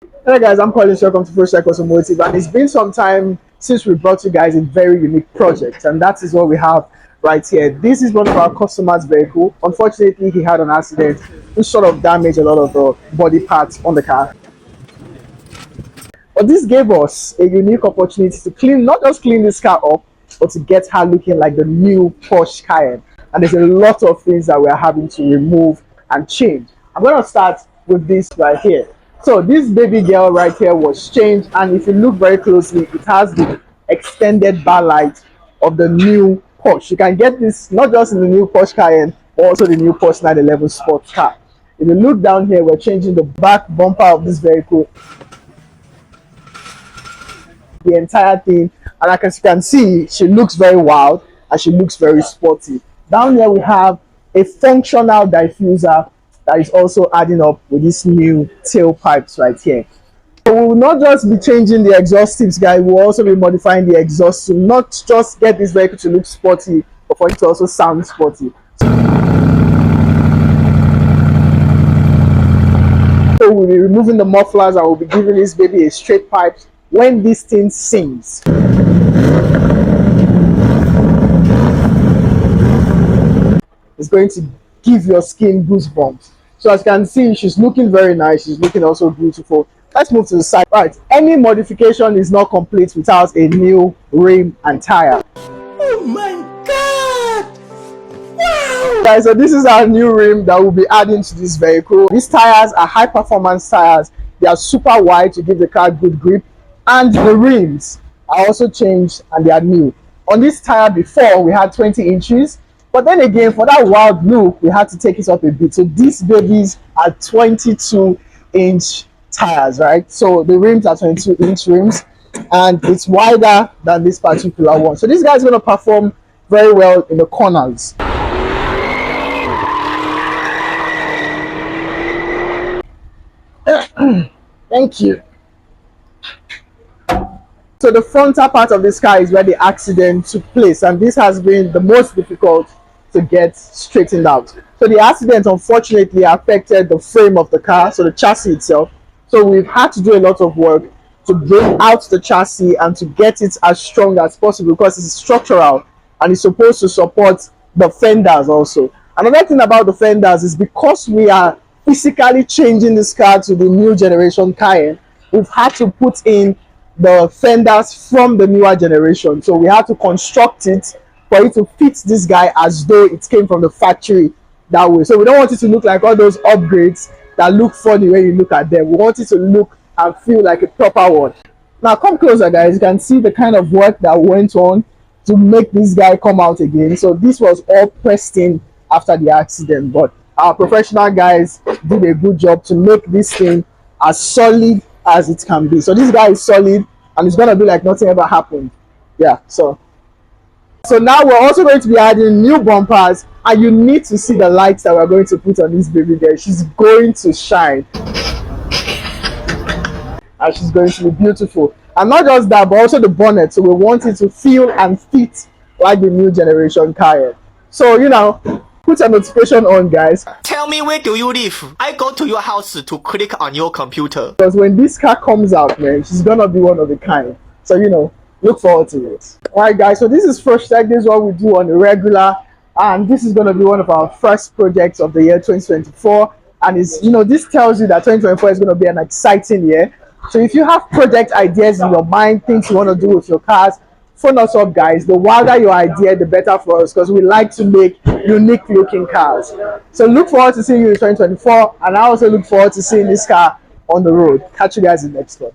Hey guys, I'm calling. Welcome to PORSCHE Automotive, and it's been some time since we brought you guys a very unique project, and that is what we have right here. This is one of our customers' vehicle. Unfortunately, he had an accident which sort of damaged a lot of the body parts on the car. But this gave us a unique opportunity to clean, not just clean this car up, but to get her looking like the new Porsche Cayenne. And there's a lot of things that we're having to remove and change. I'm going to start with this right here. So this baby girl right here was changed, and if you look very closely, it has the extended bar light of the new Porsche. You can get this not just in the new Porsche Cayenne, but also the new Porsche 911 Sports car. If you look down here, we're changing the back bumper of this vehicle, the entire thing, and like as you can see, she looks very wild and she looks very sporty. Down here we have a functional diffuser that is also adding up with these new tailpipes right here. So we will not just be changing the exhaust tips, guys, we'll also be modifying the exhaust to not just get this vehicle to look sporty, but for it to also sound sporty. So we'll be removing the mufflers and we'll be giving this baby a straight pipe when this thing sings. It's going to give your skin goosebumps. So as you can see, she's looking very nice. She's looking also beautiful. Let's move to the side. Right, any modification is not complete without a new rim and tire. Oh my god! Wow! Guys, so this is our new rim that we'll be adding to this vehicle. These tires are high performance tires. They are super wide to give the car good grip, and the rims are also changed and they are new. On this tire before we had 20 inches, but then again for that wild look we had to take it up a bit. So these babies are 22-inch tires, right? So the rims are 22-inch rims, and it's wider than this particular one. So this guy is going to perform very well in the corners. Thank you. So the frontal part of this car is where the accident took place, and this has been the most difficult to get straightened out. So the accident unfortunately affected the frame of the car, so the chassis itself. So we've had to do a lot of work to bring out the chassis and to get it as strong as possible, because it's structural and it's supposed to support the fenders also. Another thing about the fenders is because we are physically changing this car to the new generation Cayenne, we've had to put in the fenders from the newer generation. So we had to construct it for it to fit this guy as though it came from the factory that way. So we don't want it to look like all those upgrades that look funny when you look at them. We want it to look and feel like a proper one. Now come closer, guys. You can see the kind of work that went on to make this guy come out again. So this was all pressed in after the accident, but our professional guys did a good job to make this thing as solid as it can be. So this guy is solid and it's gonna be like nothing ever happened. Yeah, so now we're also going to be adding new bumpers, and you need to see the lights that we're going to put on this baby girl. She's going to shine and she's going to be beautiful. And not just that, but also the bonnet. So we want it to feel and fit like the new generation Cayenne. So put a notification on, guys. Tell me, where do you live? I go to your house to click on your computer. Because when this car comes out, man, she's gonna be one of a kind. So look forward to it. Alright guys, so this is Fresh Tech. This is what we do on the regular, and this is gonna be one of our first projects of the year 2024. And it's this tells you that 2024 is gonna be an exciting year. So if you have project ideas in your mind, things you want to do with your cars, phone us up, guys. The wilder your idea, the better for us, because we like to make unique looking cars. So look forward to seeing you in 2024, and I also look forward to seeing this car on the road. Catch you guys in the next one.